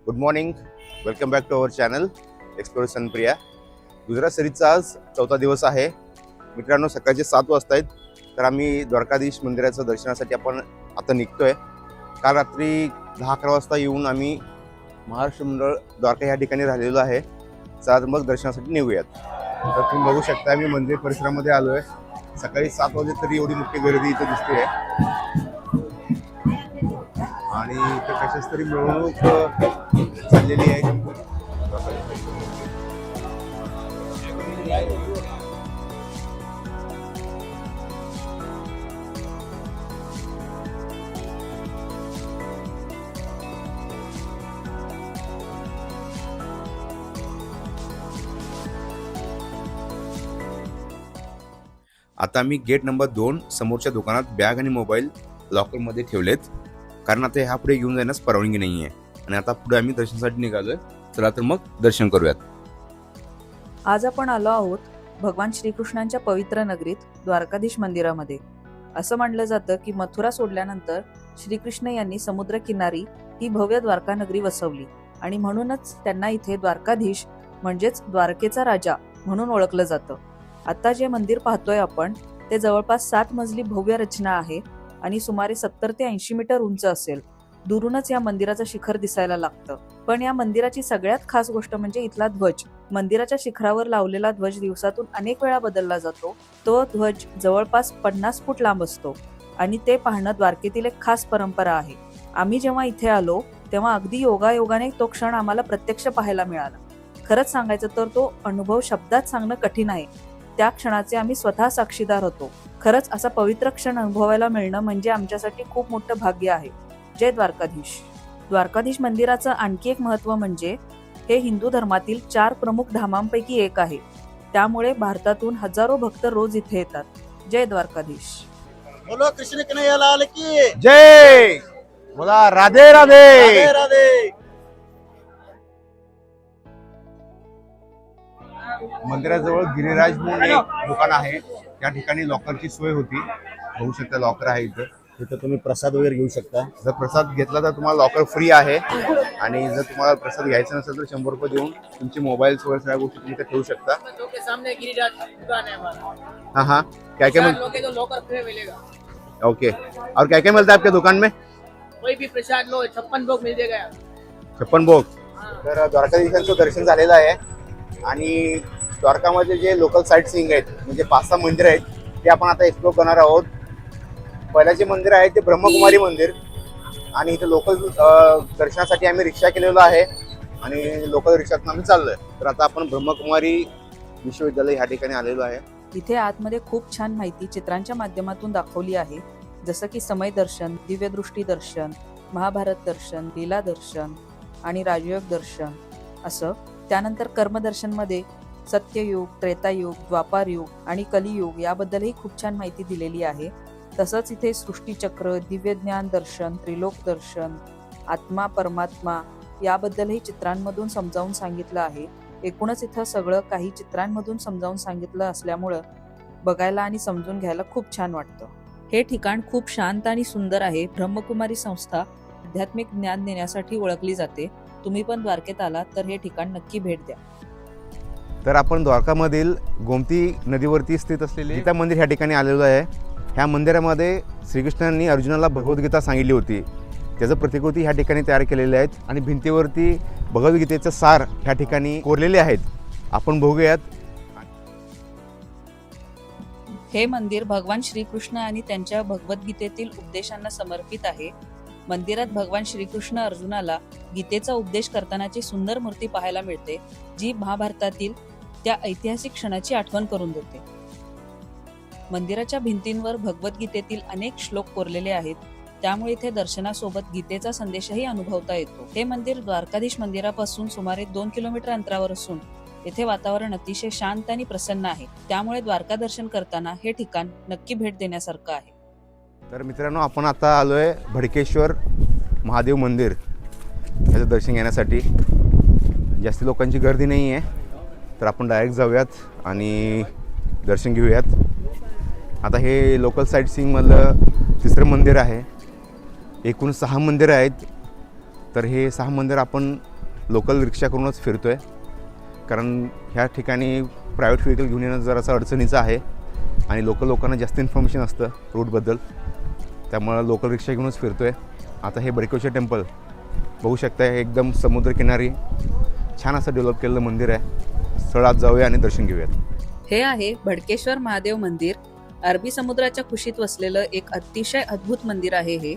Good morning. Welcome back to our channel explore Sanpriya. Gujarat सिरीजचा आज चौथा दिवस आहे. मित्रांनो, सकाळचे 7 वाजता आहेत. तर आम्ही द्वारकाधीश मंदिराचं दर्शनासाठी आपण आता निघतोय. काल रात्री 10-11 वाजता येऊन आम्ही महाराष्ट्र मंडळ द्वारका या ठिकाणी राहिलेलो आहे. तर मग दर्शनासाठी निघूयात. तर तुम्ही बघू शकता आम्ही मंदिर परिसरामध्ये आलोय. सकाळी 7 वाजे तरी एवढी मोठी गर्दी इथे दिसते आणि इथे कशाच तरी मिरवणूक चाललेली आहे. आता मी गेट नंबर 2 समोरच्या दुकानात बॅग आणि मोबाईल लॉकरमध्ये ठेवलेत, कारण आता ह्या पुढे घेऊन जाण्यास परवानगी नाही आहे. आणि आता पुढे आम्ही दर्शनासाठी निघालोय. चला तर मग दर्शन करूयात. आज आपण आलो आहोत भगवान श्रीकृष्णांच्या पवित्र नगरीत द्वारकाधीश मंदिरामध्ये. असं म्हणलं जातं की मथुरा सोडल्यानंतर श्रीकृष्ण यांनी समुद्रकिनारी ही भव्य द्वारका नगरी वसवली आणि म्हणूनच त्यांना इथे द्वारकाधीश म्हणजेच द्वारकेचा राजा म्हणून ओळखलं जातं. आता जे मंदिर पाहतोय आपण ते जवळपास 7 मजली भव्य रचना आहे आणि सुमारे 70 ते 80 मीटर उंच असेल. दुरूनच या मंदिराचं शिखर दिसायला लागतं. पण या मंदिराची सगळ्यात खास गोष्ट म्हणजे इथला ध्वज. मंदिराच्या शिखरावर लावलेला ध्वज दिवसातून अनेक वेळा बदलला जातो. तो ध्वज जवळपास 50 फूट लांब असतो आणि ते पाहणं द्वारकेतील एक खास परंपरा आहे. आम्ही जेव्हा इथे आलो तेव्हा अगदी योगायोगाने तो क्षण आम्हाला प्रत्यक्ष पाहायला मिळाला. खरंच सांगायचं तर तो अनुभव शब्दात सांगणं कठीण आहे. त्या क्षणाचे आम्ही स्वतः साक्षीदार होतो. खरंच असा पवित्र क्षण अनुभवायला मिळणं म्हणजे आमच्यासाठी खूप मोठं भाग्य आहे. जय द्वारकाधीश. द्वारकाधीश मंदिराचं आणखी एक महत्त्व म्हणजे हे हिंदू धर्मातील 4 प्रमुख धामांपैकी एक आहे. त्यामुळे भारतातून हजारो भक्त रोज इथे येतात. जय द्वारकाधीश. बोलो कृष्ण कन्हैया लाल की जय. बोला राधे राधे. राधे राधे. मंदिराजवळ गिरिराज म्हणून एक दुकान आहे. त्या ठिकाणी लॉकरची सोय होती. बघू शकता लॉकर आहे इथं. तिथं तुम्ही प्रसाद वगैरे घेऊ शकता. जर प्रसाद घेतला तर तुम्हाला लॉकर फ्री आहे आणि जर तुम्हाला प्रसाद घ्यायचा नसेल तर 100 रुपये देऊन तुमचे मोबाईल वगैरे सगळ्या गोष्टी तुम्ही ठेवू शकता. हाँ हाँ, क्या क्या मिलेगा? ओके. और क्या क्या मिलता है आपके दुकान में? कोई भी प्रसाद लो, 56 भोग मिल जाएगा. 56 भोग. तर द्वारकाधीशांचं दर्शन झालेलं आहे आणि द्वारकामध्ये जे लोकल साईट सीइंग आहेत म्हणजे 5-6 मंदिर आहेत ते आपण आता एक्सप्लोर करणार आहोत. पहिलं जे मंदिर आहे ते ब्रह्मकुमारी मंदिर आणि इथे लोकल दर्शनासाठी आम्ही रिक्षा केलेलो आहे आणि लोकल रिक्षातून आम्ही चाललोय. तर आता आपण ब्रह्मकुमारी विश्वविद्यालय ह्या ठिकाणी आलेलो आहे. इथे आतमध्ये खूप छान माहिती चित्रांच्या माध्यमातून दाखवली आहे. जसं की समय दर्शन, दिव्यदृष्टी दर्शन, महाभारत दर्शन, लीला दर्शन आणि राजयोग दर्शन असं. त्यानंतर कर्मदर्शनमध्ये सत्ययुग, त्रेतायुग, द्वापारयुग आणि कलियुग याबद्दलही खूप छान माहिती दिलेली आहे. तसंच इथे सृष्टीचक्र, दिव्य ज्ञान दर्शन, त्रिलोक दर्शन, आत्मा परमात्मा याबद्दलही चित्रांमधून समजावून सांगितलं आहे. एकूणच इथं सगळं काही चित्रांमधून समजावून सांगितलं असल्यामुळं बघायला आणि समजून घ्यायला खूप छान वाटतं. हे ठिकाण खूप शांत आणि सुंदर आहे. ब्रह्मकुमारी संस्था आध्यात्मिक ज्ञान देण्यासाठी ओळखली जाते. तुम्ही पण द्वारकेत आलात तर हे ठिकाण नक्की भेट द्या. तर आपण द्वारकामधील गोमती नदीवरती स्थित असलेले गीता मंदिर ह्या ठिकाणी आलेलो आहे. ह्या मंदिरामध्ये श्रीकृष्णांनी अर्जुनाला भगवद्गीता सांगितली होती. त्याचं प्रतिकृती ह्या ठिकाणी तयार केलेले आहेत आणि भिंतीवरती भगवद्गीतेचं सार ह्या ठिकाणी कोरलेले आहेत. आपण बघूयात. हे मंदिर भगवान श्रीकृष्ण आणि त्यांच्या भगवद्गीतेतील उपदेशांना समर्पित आहे. मंदिरात भगवान श्रीकृष्ण अर्जुनाला गीतेचा उपदेश करतानाची सुंदर मूर्ती पाहायला मिळते, जी महाभारतातील त्या ऐतिहासिक क्षणाची आठवण करून देते. मंदिराच्या भिंतींवर भगवद्गीतेतील अनेक श्लोक कोरलेले आहेत. त्यामुळे इथे दर्शनासोबत गीतेचा संदेशही अनुभवता येतो. हे मंदिर द्वारकाधीश मंदिरापासून सुमारे 2 किलोमीटर अंतरावर असून येथे वातावरण अतिशय शांत आणि प्रसन्न आहे. त्यामुळे द्वारका दर्शन करताना हे ठिकाण नक्की भेट देण्यासारखं आहे. तर मित्रांनो, आपण आता आलोय भडकेश्वर महादेव मंदिर याचं दर्शन घेण्यासाठी. जास्ती लोकांची गर्दी नाही आहे, तर आपण डायरेक्ट जाऊयात आणि दर्शन घेऊयात. आता हे लोकल साईट सीइंगमधलं 3रं मंदिर आहे. एकूण 6 मंदिरं आहेत. तर हे 6 मंदिर आपण लोकल रिक्षा करूनच फिरतो आहे, कारण ह्या ठिकाणी प्रायव्हेट व्हेकल घेऊन येणं जरासं अडचणीचं आहे आणि लोकल लोकांना जास्त इन्फॉर्मेशन असतं रूटबद्दल, त्यामुळं लोकल रिक्षा घेऊनच फिरतो आहे. आता हे बडकेश्वर टेम्पल बघू शकता, एकदम समुद्रकिनारी छान असं डेव्हलप केलेलं मंदिर आहे. स्थळात जाऊया आणि दर्शन घेऊयात. हे आहे भडकेश्वर महादेव मंदिर. अरबी समुद्राच्या कुशीत वसलेलं एक अतिशय अद्भुत मंदिर आहे हे.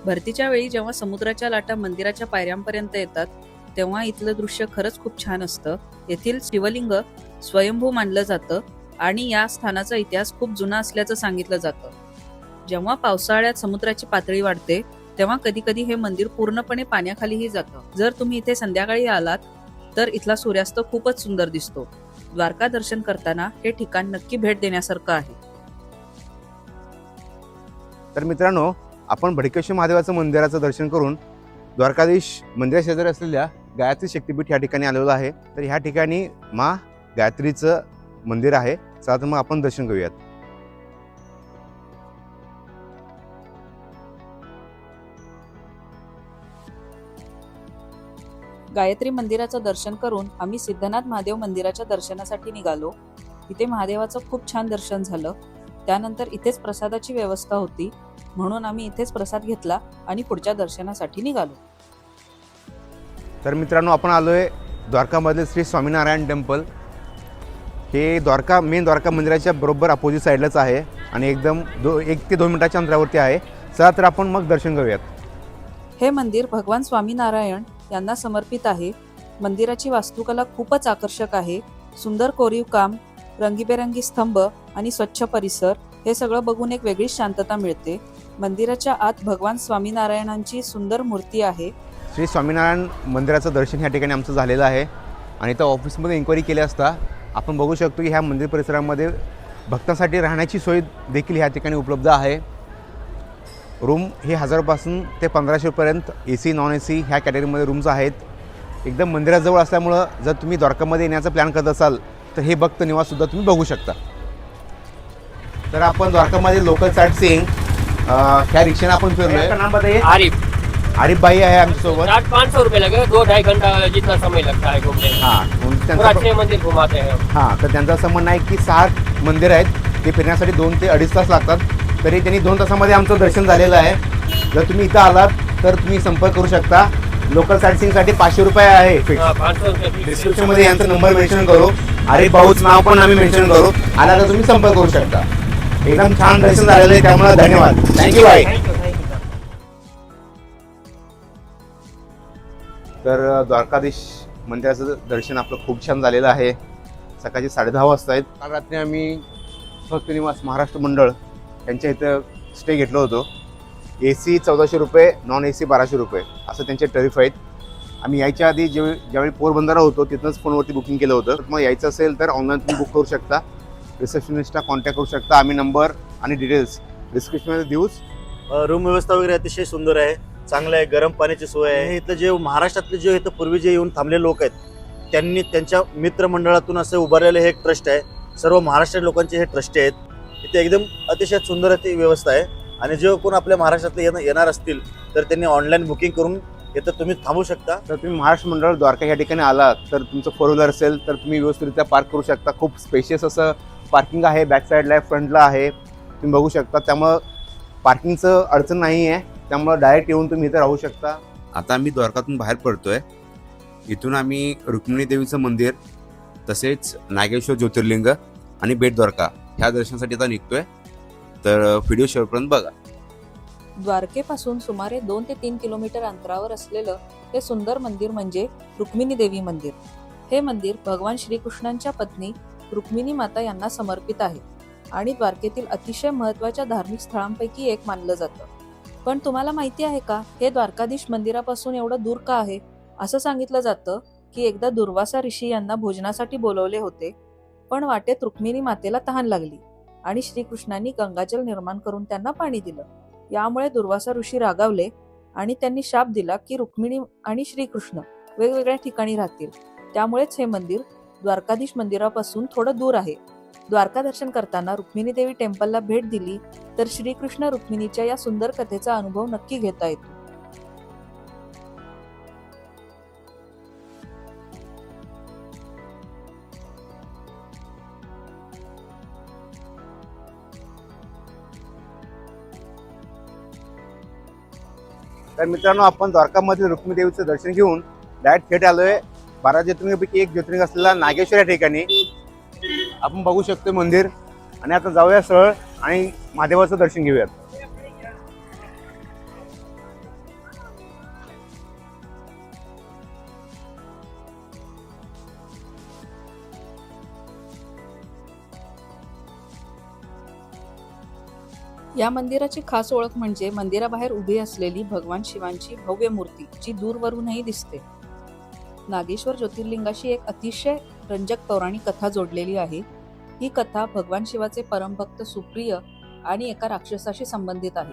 भरतीच्या वेळी जेव्हा समुद्राच्या लाटा मंदिराच्या पायऱ्यांपर्यंत येतात तेव्हा इथलं दृश्य खरंच खूप छान असतं. येथील शिवलिंग स्वयंभू मानलं जातं आणि या स्थानाचा इतिहास खूप जुना असल्याचं सांगितलं जातं. जेव्हा पावसाळ्यात समुद्राची पातळी वाढते तेव्हा कधी कधी हे मंदिर पूर्णपणे पाण्याखालीही जातं. जर तुम्ही इथे संध्याकाळी आलात तर इथला सूर्यास्त खूपच सुंदर दिसतो. द्वारका दर्शन करताना हे ठिकाण नक्की भेट देण्यासारखं आहे. तर मित्रांनो, आपण भडकेश्वर महादेवाचं मंदिराचं दर्शन करून द्वारकाधीश मंदिराशेजारी असलेल्या गायत्री शक्तीपीठ या ठिकाणी आलेलो आहे. तर ह्या ठिकाणी मा गायत्रीचं मंदिर आहे. चला तर मग आपण दर्शन करूयात. गायत्री मंदिराचं दर्शन करून आम्ही सिद्धनाथ महादेव मंदिराच्या दर्शनासाठी निघालो. इथे महादेवाचं खूप छान दर्शन झालं. त्यानंतर इथेच प्रसादाची व्यवस्था होती, म्हणून आम्ही इथेच प्रसाद घेतला आणि पुढच्या दर्शनासाठी निघालो. तर मित्रांनो, आपण आलोय द्वारकामधले श्री स्वामीनारायण टेम्पल. हे मेन द्वारका मंदिराच्या बरोबर अपोजिट साईडलाच आहे आणि एकदम 1 ते 2 मिनिटाच्या अंतरावरती आहे. चला तर आपण मग दर्शन करूयात. हे मंदिर भगवान स्वामीनारायण यांना समर्पित आहे. मंदिराची वास्तुकला खूपच आकर्षक आहे. सुंदर कोरीव काम, रंगीबेरंगी स्तंभ आणि स्वच्छ परिसर हे सगळं बघून एक वेगळीच शांतता मिळते. मंदिराच्या आत भगवान स्वामीनारायणांची सुंदर मूर्ती आहे. श्री स्वामीनारायण मंदिराचं दर्शन ह्या ठिकाणी आमचं झालेलं आहे आणि त्या ऑफिसमध्ये इन्क्वायरी केली असता आपण बघू शकतो की ह्या मंदिर परिसरामध्ये भक्तांसाठी राहण्याची सोय देखील ह्या ठिकाणी उपलब्ध आहे. रूम हे 1000पासून ते 1500 पर्यंत AC नॉन AC ह्या कॅटेगरीमध्ये रूम्स आहेत. एकदम मंदिराजवळ असल्यामुळं जर तुम्ही द्वारकामध्ये येण्याचा प्लॅन करत असाल तर हे भक्त निवाससुद्धा तुम्ही बघू शकता. तर आपण द्वारकामध्ये लोकल साईट सीइंग ह्या रिक्षाने आपण फिरलोय. आरिफ भाई आहे आमच्यासोबत. 500 रुपए लगे, 2-2.5 घंटा जितना समय लगता है घूमने में। हां, पूरा 6 मंदिर घुमाते हैं। हां, तर त्यांचं असं म्हणणं आहे की 6 मंदिर आहेत, ते फिरण्यासाठी 2 ते 2.5 तास लागतात. तरी त्यांनी 2 तासामध्ये आमचं दर्शन झालेलं आहे. जर तुम्ही इथं आलात तर तुम्ही संपर्क करू शकता. लोकल साईट सीइंगसाठी 500 रुपये आहे फिक्स. 500 रुपए fix है। डिस्क्रिप्शनमध्ये यांचा नंबर मेन्शन करू, आरिफ भाऊचं नाव पण आम्ही मेन्शन करू. आला तर तुम्ही संपर्क करू शकता. एकदम छान दर्शन झालेलं आहे, त्यामुळे धन्यवाद. थँक्यू भाई. Thank you। तर द्वारकाधीश मंदिराचं दर्शन आपलं खूप छान झालेलं आहे. सकाळचे 10:30 वाजता आहेत. काल रात्री आम्ही भक्त निवास महाराष्ट्र मंडळ यांच्या इथं स्टे घेतलो होतो. AC 1400 रुपये, नॉन AC 1200 रुपये असं त्यांचे टरीफ आहेत. आम्ही यायच्या आधी ज्यावेळी पोरबंदरला होतो तिथनंच फोनवरती बुकिंग केलं होतं. मग यायचं असेल तर ऑनलाईन तुम्ही बुक करू शकता. रिसेप्शनिस्टला कॉन्टॅक्ट करू शकता. आम्ही नंबर आणि डिटेल्स डिस्क्रिप्शनमध्ये देऊच. रूम व्यवस्था वगैरे अतिशय सुंदर आहे, चांगलं आहे. गरम पाण्याची सोय आहे. इथलं जे महाराष्ट्रातले जे इथं पूर्वी जे येऊन थांबलेले लोक आहेत त्यांनी त्यांच्या मित्रमंडळातून असं उभारलेलं हे एक ट्रस्ट आहे. सर्व महाराष्ट्रीय लोकांचे हे ट्रस्टी आहेत. इथे एकदम अतिशय सुंदर अशी व्यवस्था आहे आणि जे कोण आपल्या महाराष्ट्रातले येणार असतील तर त्यांनी ऑनलाईन बुकिंग करून इथं तुम्ही थांबू शकता. तर तुम्ही महाराष्ट्र मंडळ द्वारका या ठिकाणी आलात तर तुमचं 4 व्हीलर असेल तर तुम्ही व्यवस्थितरित्या पार्क करू शकता. खूप स्पेशियस असं पार्किंग आहे. बॅक साईडला आहे, फ्रंटला आहे, तुम्ही बघू शकता. त्यामुळं पार्किंगचं अडचण नाही आहे. त्यामुळं डायरेक्ट येऊन तुम्ही इथं राहू शकता. आता आम्ही द्वारकातून बाहेर पडतोय. इथून आम्ही रुक्मिणी देवीचं मंदिर तसेच नागेश्वर ज्योतिर्लिंग आणि बेट द्वारका ह्या दर्शनासाठी आता निघतोय. तर व्हिडिओ शेवटपर्यंत बघा. द्वारकेपासून सुमारे 2 ते 3 किलोमीटर अंतरावर असलेलं हे सुंदर मंदिर म्हणजे रुक्मिणी देवी मंदिर. हे मंदिर भगवान श्रीकृष्णांच्या पत्नी रुक्मिणी माता यांना समर्पित आहे आणि द्वारकेतील अतिशय महत्त्वाच्या धार्मिक स्थळांपैकी एक मानलं जातं. पण तुम्हाला माहिती आहे का, हे द्वारकाधीश मंदिरापासून एवढं दूर का आहे? असं सांगितलं जातं की एकदा दुर्वासा ऋषी यांना भोजनासाठी बोलवले होते, पण वाटेत रुक्मिणी मातेला तहान लागली आणि श्रीकृष्णांनी गंगाजल निर्माण करून त्यांना पाणी दिलं. यामुळे दुर्वासा ऋषी रागावले आणि त्यांनी शाप दिला की रुक्मिणी आणि श्रीकृष्ण वेगवेगळ्या ठिकाणी राहतील. त्यामुळेच हे मंदिर द्वारकाधीश मंदिरापासून थोडं दूर आहे. द्वारका दर्शन करताना रुक्मिणी देवी टेम्पलला भेट दिली तर श्रीकृष्ण रुक्मिणीच्या या सुंदर कथेचा अनुभव नक्की घेता येतो. तर मित्रांनो, आपण द्वारकामधील रुक्मिणी देवीचं दर्शन घेऊन डायरेक्ट थेट आलोय 12 ज्योतिर्लिंगापैकी एक ज्योतिर्लिंग असलेला नागेश्वर या ठिकाणी. आपण बघू शकतो मंदिर, आणि आता जाऊया सरळ आणि महादेवाचं दर्शन घेऊयात. या मंदिराची खास ओळख म्हणजे मंदिराबाहेर उभी असलेली भगवान शिवांची भव्य मूर्ती, जी दूरवरूनही दिसते. नागेश्वर ज्योतिर्लिंगाशी एक अतिशय रंजक पौराणिक कथा जोडलेली आहे. ही कथा भगवान शिवाचे परमभक्त सुप्रिय आणि एका राक्षसाशी संबंधित आहे.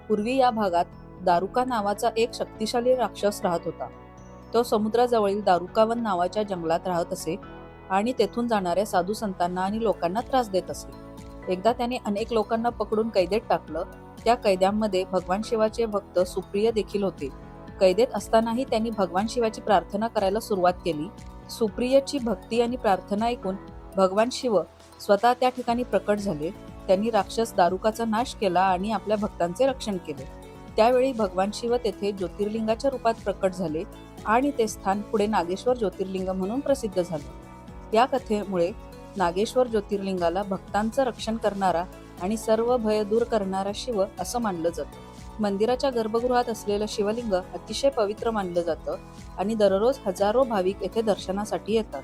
पूर्वी या भागात दारुका नावाचा एक शक्तिशाली राक्षस राहत होता. तो समुद्राजवळील दारुकावन नावाच्या जंगलात राहत असे आणि तेथून जाणाऱ्या साधू संतांना आणि लोकांना त्रास देत असे. एकदा त्याने अनेक लोकांना पकडून कैदेत टाकलं. त्या कैद्यांमध्ये भगवान शिवाचे भक्त सुप्रिय देखील होते. कैदेत असतानाही त्यांनी भगवान शिवाची प्रार्थना करायला सुरुवात केली. सुप्रियची भक्ती आणि प्रार्थना ऐकून भगवान शिव स्वतः त्या ठिकाणी प्रकट झाले. त्यांनी राक्षस दारुकाचा नाश केला आणि आपल्या भक्तांचे रक्षण केले. त्यावेळी भगवान शिव तेथे ज्योतिर्लिंगाच्या रूपात प्रकट झाले आणि ते स्थान पुढे नागेश्वर ज्योतिर्लिंग म्हणून प्रसिद्ध झाले. या कथेमुळे नागेश्वर ज्योतिर्लिंगाला भक्तांचं रक्षण करणारा आणि सर्व भय दूर करणारा शिव असं मानलं जातं. मंदिराच्या गर्भगृहात असलेलं शिवलिंग अतिशय पवित्र मानलं जातं आणि दररोज हजारो भाविक येथे दर्शनासाठी येतात.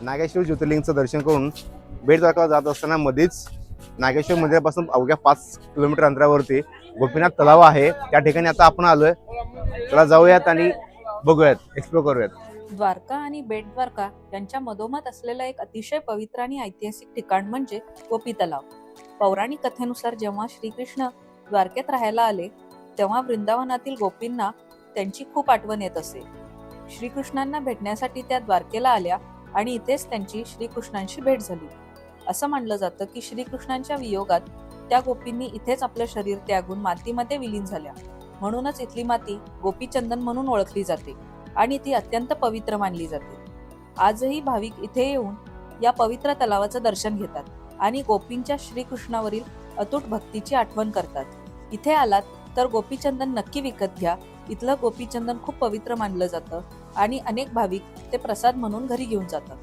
नागेश्वर ज्योतिर्लिंगचं दर्शन करून बेट द्वारकाला जात असताना मध्येच नागेश्वर मंदिरापासून अवघ्या 5 किलोमीटर अंतरावरती गोपीनाथ तलाव आहे. त्या ठिकाणी आता आपण आलोय. चला जाऊयात आणि बघूयात, एक्सप्लोर करूयात. द्वारका आणि बेट द्वारका यांच्या मधोमध असलेलं एक अतिशय पवित्र आणि ऐतिहासिक ठिकाण म्हणजे गोपी तलाव. पौराणिक कथेनुसार जेव्हा श्रीकृष्ण द्वारकेत राहायला आले तेव्हा वृंदावनातील गोपींना त्यांची खूप आठवण येत असे. श्रीकृष्णांना भेटण्यासाठी त्या द्वारकेला आल्या आणि इथेच त्यांची श्रीकृष्णांशी भेट झाली. असं मानलं जातं की श्रीकृष्णांच्या वियोगात त्या गोपींनी इथेच आपलं शरीर त्यागून मातीमध्ये विलीन झाल्या. म्हणूनच इथली माती गोपीचंदन म्हणून ओळखली जाते आणि ती अत्यंत पवित्र मानली जाते. आजही भाविक इथे येऊन या पवित्र तलावाचं दर्शन घेतात आणि गोपींच्या श्रीकृष्णावरील अतूट भक्तीची आठवण करतात. इथे आलात तर गोपीचंदन नक्की विकत घ्या. इथलं गोपीचंदन खूप पवित्र मानलं जातं आणि अनेक भाविक ते प्रसाद म्हणून घरी घेऊन जातात.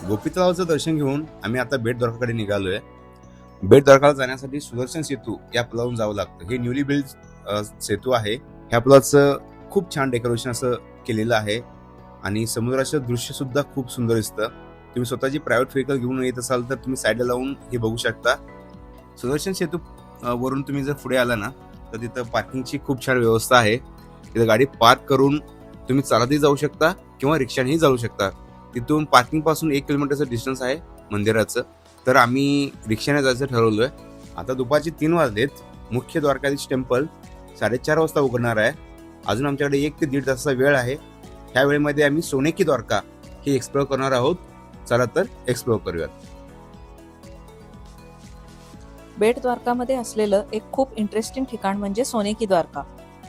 गोपी तलावाचं दर्शन घेऊन आम्ही आता बेट द्वारकाकडे निघालोय. बेट द्वारकाला जाण्यासाठी सुदर्शन सेतू या पुलावरून जावं लागतं. हे न्यूली बिल्ड सेतू आहे. ह्या पुलाचं खूप छान डेकोरेशन असं केलेलं आहे आणि समुद्राचं दृश्य सुद्धा खूप सुंदर दिसतं. तुम्ही स्वतःची प्रायव्हेट व्हेकल घेऊन येत असाल तर तुम्ही साईडला लावून हे बघू शकता. सुदर्शन सेतू वरून तुम्ही जर पुढे आला ना तर तिथं पार्किंगची खूप छान व्यवस्था आहे. तिथं गाडी पार्क करून तुम्ही चालतही जाऊ शकता किंवा रिक्षानेही जाऊ शकता. तिथून पार्किंग पासून 1 किलोमीटरचं डिस्टन्स आहे मंदिराचं. तर आम्ही रिक्षाने जायचं ठरवलोय. आता दुपारचे 3 वाजलेत. मुख्य द्वारकाधीश टेम्पल 4:30 वाजता उघडणार आहे. अजून आमच्याकडे 1 ते 1.5 तासाचा वेळ आहे. ह्या वेळेमध्ये आम्ही सोनेकी द्वारका हे एक्सप्लोर करणार आहोत. चला तर एक्सप्लोर करूयात. बेट द्वारकामध्ये असलेलं एक खूप इंटरेस्टिंग ठिकाण म्हणजे सोनेकी द्वारका.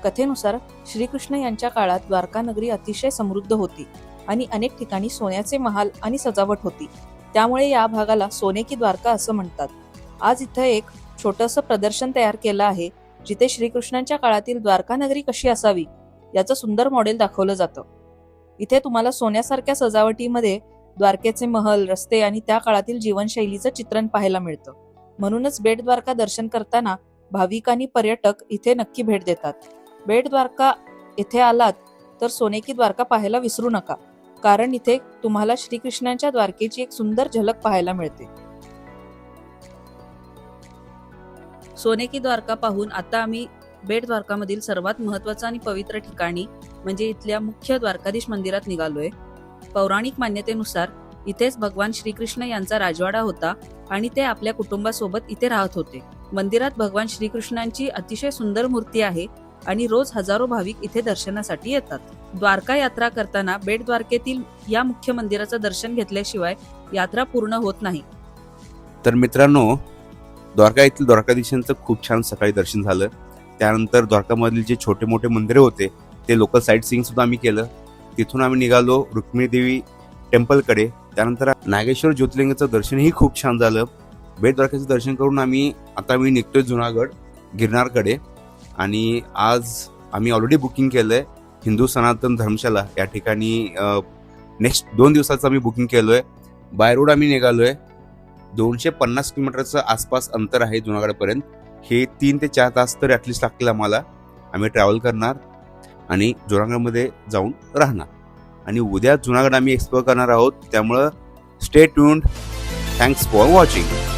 कथेनुसार श्रीकृष्ण यांच्या काळात द्वारका नगरी अतिशय समृद्ध होती आणि अनेक ठिकाणी सोन्याचे महाल आणि सजावट होती. त्यामुळे या भागाला सोनेकी द्वारका असं म्हणतात. आज इथं एक छोटंसं प्रदर्शन तयार केलं आहे जिथे श्रीकृष्णांच्या काळातील द्वारका नगरी कशी असावी याचं सुंदर मॉडेल दाखवलं जातं. इथे तुम्हाला सोन्यासारख्या सजावटीमध्ये द्वारकेचे महल, रस्ते आणि त्या काळातील जीवनशैलीचं चित्रण पाहायला मिळतं. म्हणूनच बेट द्वारका दर्शन करताना भाविक आणि पर्यटक इथे नक्की भेट देतात. बेट द्वारका इथे आलात तर सोनेकी द्वारका पाहायला विसरू नका, कारण इथे तुम्हाला श्रीकृष्णांच्या द्वारकेची एक सुंदर झलक पाहायला मिळते. सोनेकी द्वारका पाहून आता आम्ही बेट द्वारकामधील सर्वात महत्त्वाचं आणि पवित्र ठिकाणी म्हणजे इथल्या मुख्य द्वारकाधीश मंदिरात निघालोय. पौराणिक मान्यतेनुसार इथेच भगवान श्रीकृष्ण यांचा राजवाडा होता आणि ते आपल्या कुटुंबासोबत इथे राहत होते. मंदिरात भगवान श्रीकृष्णांची अतिशय सुंदर मूर्ती आहे आणि रोज हजारो भाविक इथे दर्शनासाठी येतात. द्वारका यात्रा करताना बेट द्वारकेतील या मुख्य मंदिराचं दर्शन घेतल्याशिवाय यात्रा पूर्ण होत नाही. तर मित्रांनो, द्वारका येथील द्वारकाधीशांचं खूप छान सकाळी दर्शन झालं. त्यानंतर द्वारकामधील जे छोटे मोठे मंदिरे होते ते लोकल साईट सीइंग सुद्धा आम्ही केलं. तिथून आम्ही निघालो रुक्मिणी देवी टेम्पलकडे. त्यानंतर नागेश्वर ज्योतिर्लिंगाचं दर्शनही खूप छान झालं. बेट द्वारकेचं दर्शन करून आम्ही निघतोय जुनागड गिरनारकडे. आणि आज आम्ही ऑलरेडी बुकिंग केलंय हिंदू सनातन धर्मशाला या ठिकाणी. नेक्स्ट 2 दिवसाचं आम्ही बुकिंग केलोय. बाय रोड आम्ही निघालोय. 250 किलोमीटरचं आसपास अंतर आहे जुनागडपर्यंत. हे 3 ते 4 तास तर ॲटलिस्ट लागतील आम्हाला. आम्ही ट्रॅव्हल करणार आणि जुनागडमध्ये जाऊन राहणार. आणि उद्या जुनागड आम्ही एक्सप्लोअर करणार आहोत. त्यामुळं stay tuned. Thanks for watching.